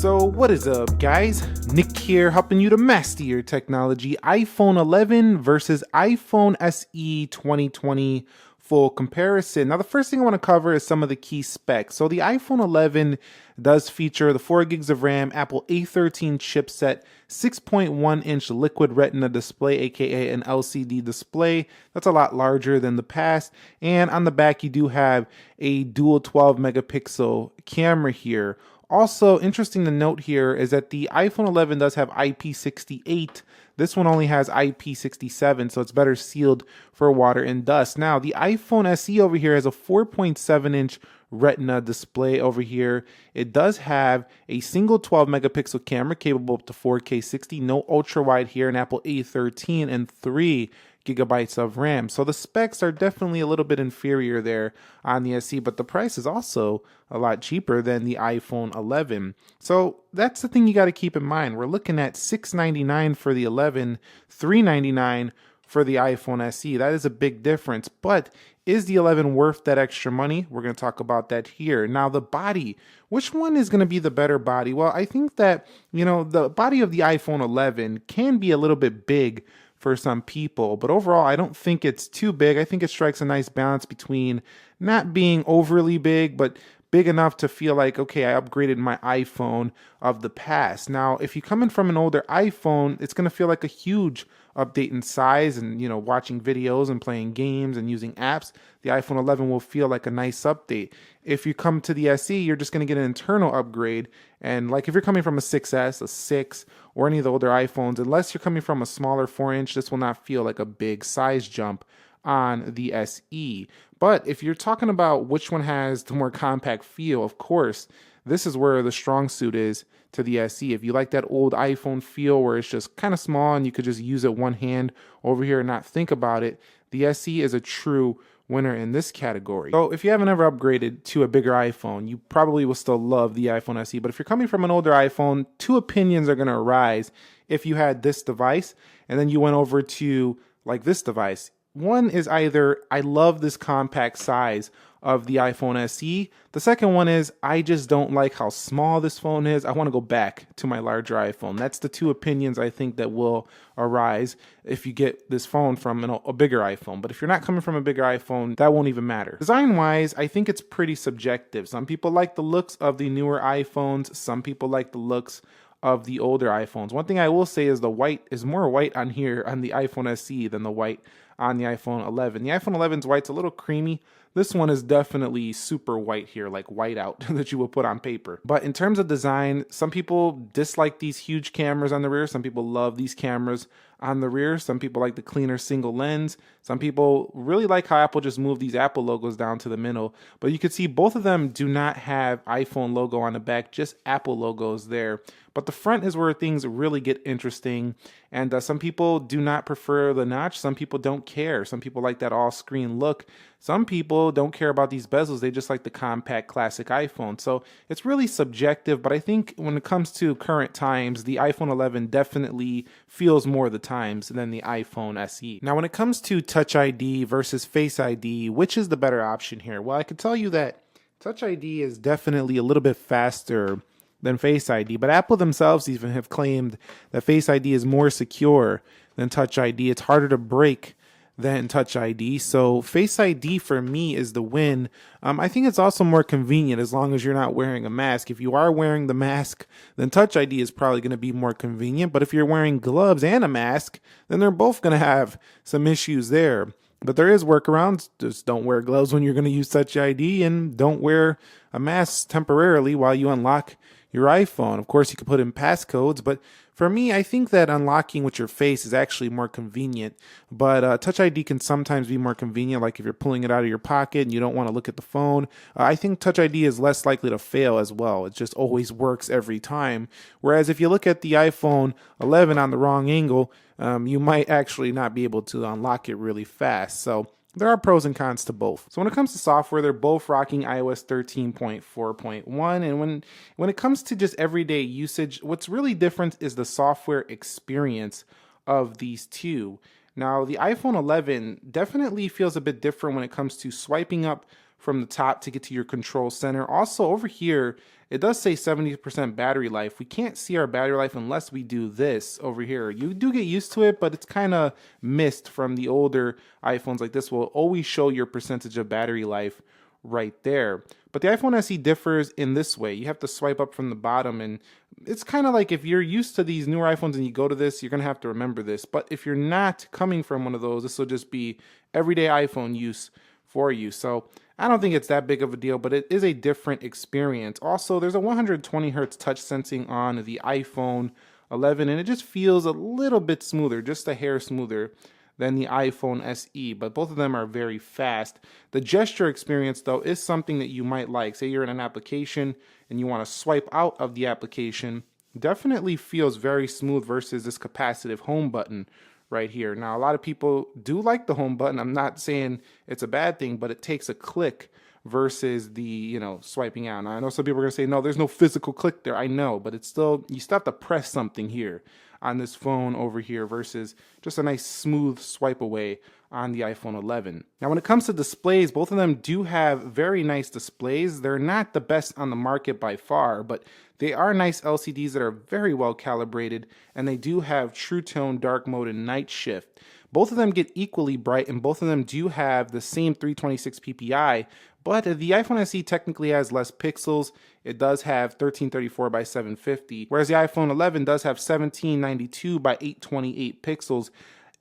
So what is up, guys? Nick here, helping you to master your technology. iPhone 11 versus iPhone SE 2020 full comparison. Now the first thing I want to cover is some of the key specs. So the iPhone 11 does feature the 4 gigs of RAM, Apple A13 chipset, 6.1-inch liquid retina display, aka an LCD display. That's a lot larger than the past. And on the back you do have a dual 12 megapixel camera here. Also, interesting to note here is that the iPhone 11 does have IP68. This one only has IP67, so it's better sealed for water and dust. Now, the iPhone SE over here has a 4.7-inch Retina display over here. It does have a single 12 megapixel camera capable up to 4K 60, no ultra wide here, an Apple A13, and 3 gigabytes of RAM. So the specs are definitely a little bit inferior there on the SE, but the price is also a lot cheaper than the iPhone 11. So that's the thing you got to keep in mind. We're looking at $699 for the 11, $399 for the iPhone SE. That is a big difference, but is the 11 worth that extra money? We're going to talk about that here. Now, the body, which one is going to be the better body? Well, I think that, the body of the iPhone 11 can be a little bit big for some people, but overall, I don't think it's too big. I think it strikes a nice balance between not being overly big, but big enough to feel like, okay, I upgraded my iPhone of the past. Now, if you come in from an older iPhone, it's going to feel like a huge update in size, and watching videos and playing games and using apps, the iPhone 11 will feel like a nice update. If you come to the SE, you're just going to get an internal upgrade, and like if you're coming from a 6S, a 6, or any of the older iPhones, unless you're coming from a smaller 4-inch, this will not feel like a big size jump on the SE. But if you're talking about which one has the more compact feel, of course, this is where the strong suit is to the SE. If you like that old iPhone feel where it's just kind of small and you could just use it one hand over here and not think about it, the SE is a true winner in this category. So if you haven't ever upgraded to a bigger iPhone, you probably will still love the iPhone SE. But if you're coming from an older iPhone, two opinions are going to arise if you had this device and then you went over to like this device. One is either I love this compact size of the iPhone SE. The second one is I just don't like how small this phone is. I want to go back to my larger iPhone. That's the two opinions I think that will arise if you get this phone from a bigger iPhone. But if you're not coming from a bigger iPhone, that won't even matter. Design-wise, I think it's pretty subjective. Some people like the looks of the newer iPhones. Some people like the looks of the older iPhones. One thing I will say is the white is more white on here on the iPhone SE than the white on the iPhone 11. The iPhone 11's white's a little creamy. This one is definitely super white here, like white out that you will put on paper. But in terms of design, some people dislike these huge cameras on the rear. Some people love these cameras on the rear. Some people like the cleaner single lens. Some people really like how Apple just moved these Apple logos down to the middle. But you can see both of them do not have iPhone logo on the back, just Apple logos there. But the front is where things really get interesting. And some people do not prefer the notch. Some people don't care. Some people like that all-screen look. Some people don't care about these bezels. They just like the compact classic iPhone. So it's really subjective. But I think when it comes to current times, the iPhone 11 definitely feels more the times than the iPhone SE. Now, when it comes to Touch ID versus Face ID, which is the better option here? Well, I can tell you that Touch ID is definitely a little bit faster than Face ID, but Apple themselves even have claimed that Face ID is more secure than Touch ID. It's harder to break than Touch ID, so Face ID for me is the win. I think it's also more convenient as long as you're not wearing a mask. If you are wearing the mask, then Touch ID is probably going to be more convenient, but if you're wearing gloves and a mask, then they're both going to have some issues there. But there is workarounds. Just don't wear gloves when you're going to use Touch ID, and don't wear a mask temporarily while you unlock your iPhone. Of course, you can put in passcodes, but for me, I think that unlocking with your face is actually more convenient. But Touch ID can sometimes be more convenient, like if you're pulling it out of your pocket and you don't want to look at the phone. I think Touch ID is less likely to fail as well. It just always works every time. Whereas if you look at the iPhone 11 on the wrong angle, you might actually not be able to unlock it really fast. So there are pros and cons to both. So when it comes to software, they're both rocking iOS 13.4.1. And when it comes to just everyday usage, what's really different is the software experience of these two. Now, the iPhone 11 definitely feels a bit different when it comes to swiping up from the top to get to your control center. Also, over here, it does say 70% battery life. We can't see our battery life unless we do this over here. You do get used to it, but it's kind of missed from the older iPhones. Like this will always show your percentage of battery life right there. But the iPhone SE differs in this way. You have to swipe up from the bottom, and it's kind of like if you're used to these newer iPhones and you go to this, you're going to have to remember this. But if you're not coming from one of those, this will just be everyday iPhone use for you. So I don't think it's that big of a deal, but it is a different experience. Also, there's a 120 hertz touch sensing on the iPhone 11, and it just feels a little bit smoother, just a hair smoother than the iPhone SE, but both of them are very fast. The gesture experience, though, is something that you might like. Say you're in an application and you want to swipe out of the application, definitely feels very smooth versus this capacitive home button right here. Now, a lot of people do like the home button. I'm not saying it's a bad thing, but it takes a click versus the, swiping out. Now, I know some people are going to say, no, there's no physical click there. I know, but it's still, you still have to press something here on this phone over here versus just a nice smooth swipe away on the iPhone 11. Now, when it comes to displays, both of them do have very nice displays. They're not the best on the market by far, but they are nice LCDs that are very well calibrated, and they do have True Tone, Dark Mode, and Night Shift. Both of them get equally bright, and both of them do have the same 326 ppi, but the iPhone SE technically has less pixels. It does have 1334 by 750, whereas the iPhone 11 does have 1792 by 828 pixels.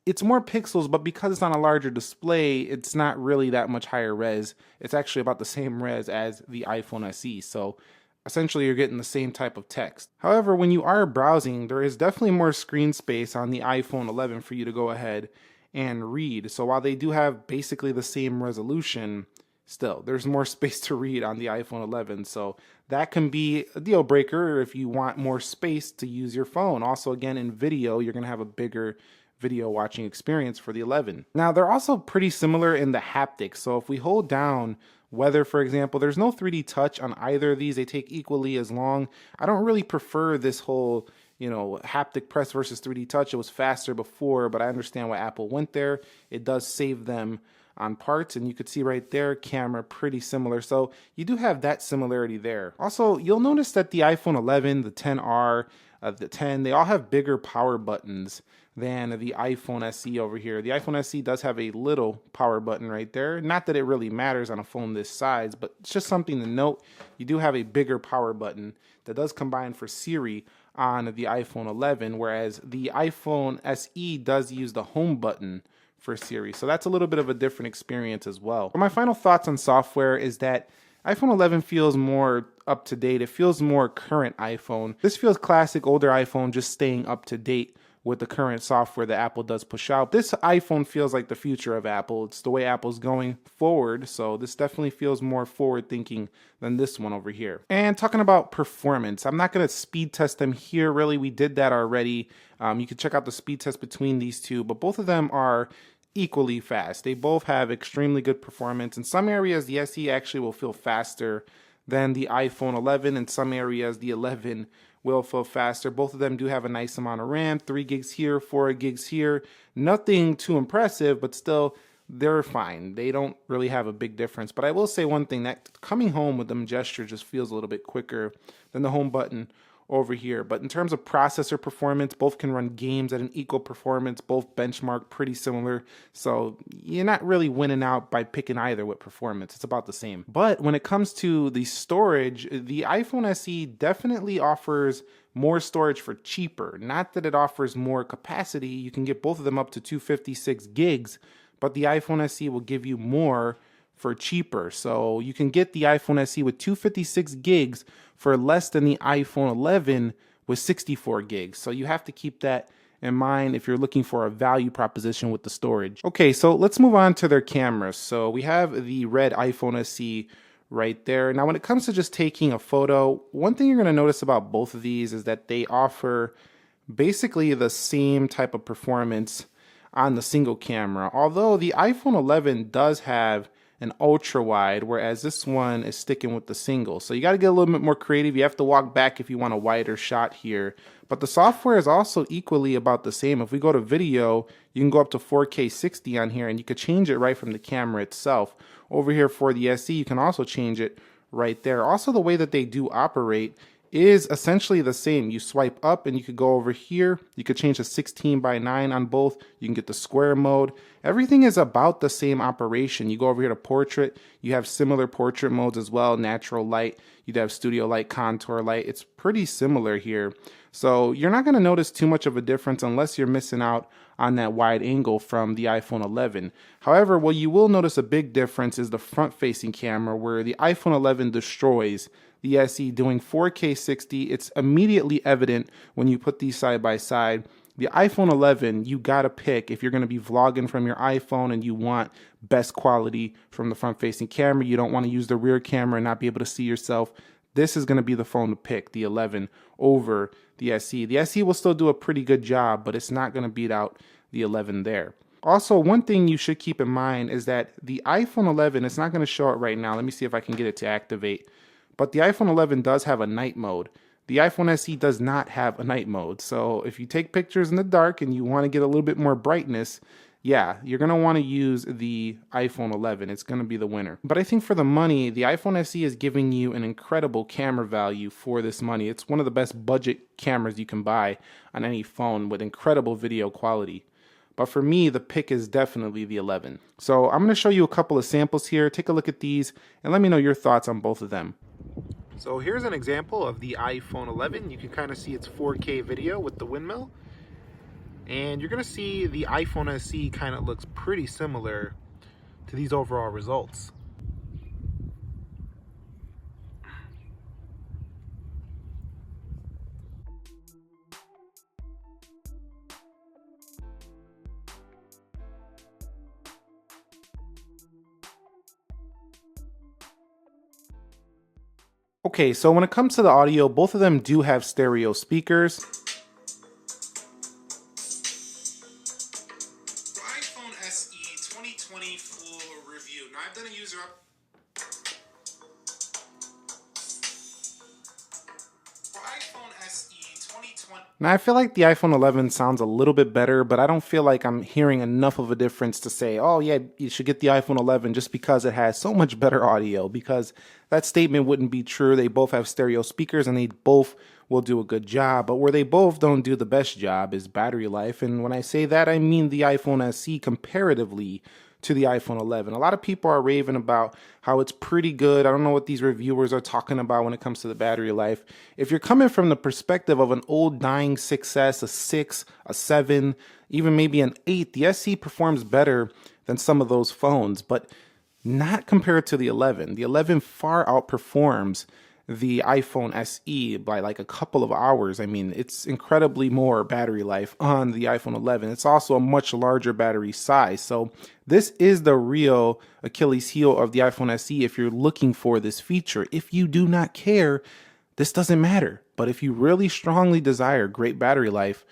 It's more pixels, but because it's on a larger display, it's not really that much higher res. It's actually about the same res as the iPhone SE, so essentially you're getting the same type of text. However, when you are browsing, there is definitely more screen space on the iPhone 11 for you to go ahead and read. So while they do have basically the same resolution, still, there's more space to read on the iPhone 11, so that can be a deal breaker if you want more space to use your phone. Also, again, in video, you're going to have a bigger video watching experience for the 11. Now, they're also pretty similar in the haptics, so if we hold down weather, for example, there's no 3D touch on either of these. They take equally as long. I don't really prefer this whole haptic press versus 3D touch. It was faster before, but I understand why Apple went there. It does save them on parts, and you could see right there, camera pretty similar, so you do have that similarity there. Also, you'll notice that the iPhone 11, the 10R, the 10, they all have bigger power buttons than the iPhone SE over here. The iPhone SE does have a little power button right there. Not that it really matters on a phone this size, but it's just something to note. You do have a bigger power button that does combine for Siri on the iPhone 11, whereas the iPhone SE does use the home button for Siri. So that's a little bit of a different experience as well. But my final thoughts on software is that iPhone 11 feels more up to date. It feels more current iPhone. This feels classic older iPhone, just staying up to date with the current software that Apple does push out. This iPhone feels like the future of Apple. It's the way Apple's going forward, so this definitely feels more forward thinking than this one over here. And talking about performance, I'm not going to speed test them here, really. We did that already. You can check out the speed test between these two, but both of them are equally fast. They both have extremely good performance. In some areas, the SE actually will feel faster than the iPhone 11. In some areas, the 11 will feel faster. Both of them do have a nice amount of RAM, 3 gigs here, 4 gigs here. Nothing too impressive, but still, they're fine. They don't really have a big difference. But I will say one thing, that coming home with them gesture just feels a little bit quicker than the home button over here. But in terms of processor performance, both can run games at an equal performance, both benchmark pretty similar. So you're not really winning out by picking either with performance. It's about the same. But when it comes to the storage, the iPhone SE definitely offers more storage for cheaper. Not that it offers more capacity. You can get both of them up to 256 gigs, but the iPhone SE will give you more for cheaper. So you can get the iPhone SE with 256 gigs for less than the iPhone 11 with 64 gigs. So you have to keep that in mind if you're looking for a value proposition with the storage. Okay, so let's move on to their cameras. So we have the red iPhone SE right there. Now, when it comes to just taking a photo, one thing you're going to notice about both of these is that they offer basically the same type of performance on the single camera. Although the iPhone 11 does have an ultra wide, whereas this one is sticking with the single. So you got to get a little bit more creative. You have to walk back if you want a wider shot here. But the software is also equally about the same. If we go to video, you can go up to 4K 60 on here, and you could change it right from the camera itself. Over here for the SE, you can also change it right there. Also, the way that they do operate is essentially the same. You swipe up and you could go over here. You could change the 16:9 on both. You can get the square mode. Everything is about the same operation. You go over here to portrait. You have similar portrait modes as well. Natural light. You'd have studio light, contour light. It's pretty similar here. So you're not going to notice too much of a difference unless you're missing out on that wide angle from the iPhone 11. However, what you will notice a big difference is the front-facing camera, where the iPhone 11 destroys the SE doing 4K 60. It's immediately evident when you put these side by side. The iPhone 11, you gotta pick if you're gonna be vlogging from your iPhone and you want best quality from the front-facing camera. You don't want to use the rear camera and not be able to see yourself. This is gonna be the phone to pick, the 11 over the SE. The SE will still do a pretty good job, but it's not gonna beat out the 11 there. Also, one thing you should keep in mind is that the iPhone 11, it's not gonna show it right now. Let me see if I can get it to activate. But the iPhone 11 does have a night mode. The iPhone SE does not have a night mode. So if you take pictures in the dark and you want to get a little bit more brightness, yeah, you're going to want to use the iPhone 11. It's going to be the winner. But I think for the money, the iPhone SE is giving you an incredible camera value for this money. It's one of the best budget cameras you can buy on any phone with incredible video quality. But for me, the pick is definitely the 11. So I'm going to show you a couple of samples here. Take a look at these and let me know your thoughts on both of them. So here's an example of the iPhone 11. You can kind of see its 4K video with the windmill. And you're going to see the iPhone SE kind of looks pretty similar to these overall results. Okay, so when it comes to the audio, both of them do have stereo speakers. iPhone SE 2020 full review. Now I've done a user up. iPhone SE 2020. Now I feel like the iPhone 11 sounds a little bit better, but I don't feel like I'm hearing enough of a difference to say, oh yeah, you should get the iPhone 11 just because it has so much better audio, because that statement wouldn't be true. They both have stereo speakers and they both will do a good job, but where they both don't do the best job is battery life. And when I say that, I mean the iPhone SE comparatively to the iPhone 11. A lot of people are raving about how it's pretty good. I don't know what these reviewers are talking about when it comes to the battery life. If you're coming from the perspective of an old dying 6S, a 6, a 7, even maybe an 8, the SE performs better than some of those phones, but not compared to the 11. The 11 far outperforms the iPhone SE by like a couple of hours. I mean, it's incredibly more battery life on the iPhone 11. It's also a much larger battery size. So this is the real Achilles heel of the iPhone SE if you're looking for this feature. If you do not care, this doesn't matter. But if you really strongly desire great battery life,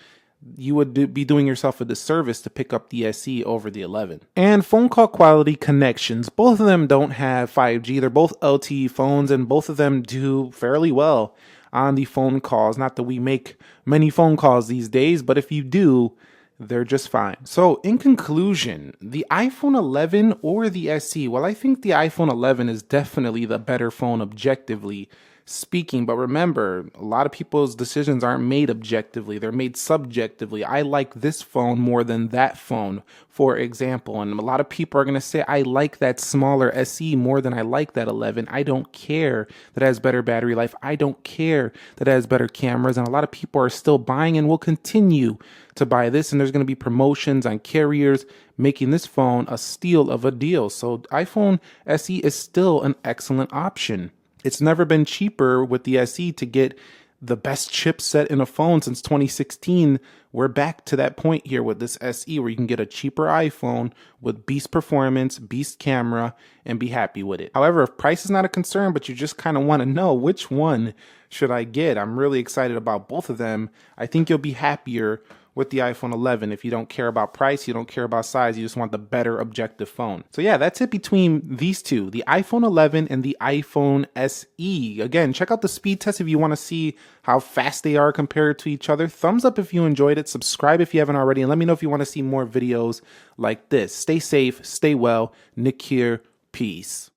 you would be doing yourself a disservice to pick up the SE over the 11. And phone call quality connections. Both of them don't have 5G. They're both LTE phones, and both of them do fairly well on the phone calls. Not that we make many phone calls these days, but if you do, they're just fine. So in conclusion, the iPhone 11 or the SE, well, I think the iPhone 11 is definitely the better phone objectively speaking, but remember, a lot of people's decisions aren't made objectively, they're made subjectively. I like this phone more than that phone, for example, and a lot of people are going to say, I like that smaller SE more than I like that 11. I don't care that it has better battery life. I don't care that it has better cameras, and a lot of people are still buying and will continue to buy this, and there's going to be promotions on carriers making this phone a steal of a deal. So iPhone SE is still an excellent option. It's never been cheaper with the SE to get the best chipset in a phone since 2016. We're back to that point here with this SE where you can get a cheaper iPhone with beast performance, beast camera, and be happy with it. However, if price is not a concern, but you just kind of want to know which one should I get, I'm really excited about both of them. I think you'll be happier with the iPhone 11. If you don't care about price, you don't care about size, you just want the better objective phone. So yeah, that's it between these two, the iPhone 11 and the iPhone SE. Again, check out the speed test if you want to see how fast they are compared to each other. Thumbs up if you enjoyed it, subscribe if you haven't already, and let me know if you want to see more videos like this. Stay safe, stay well. Nick here, peace.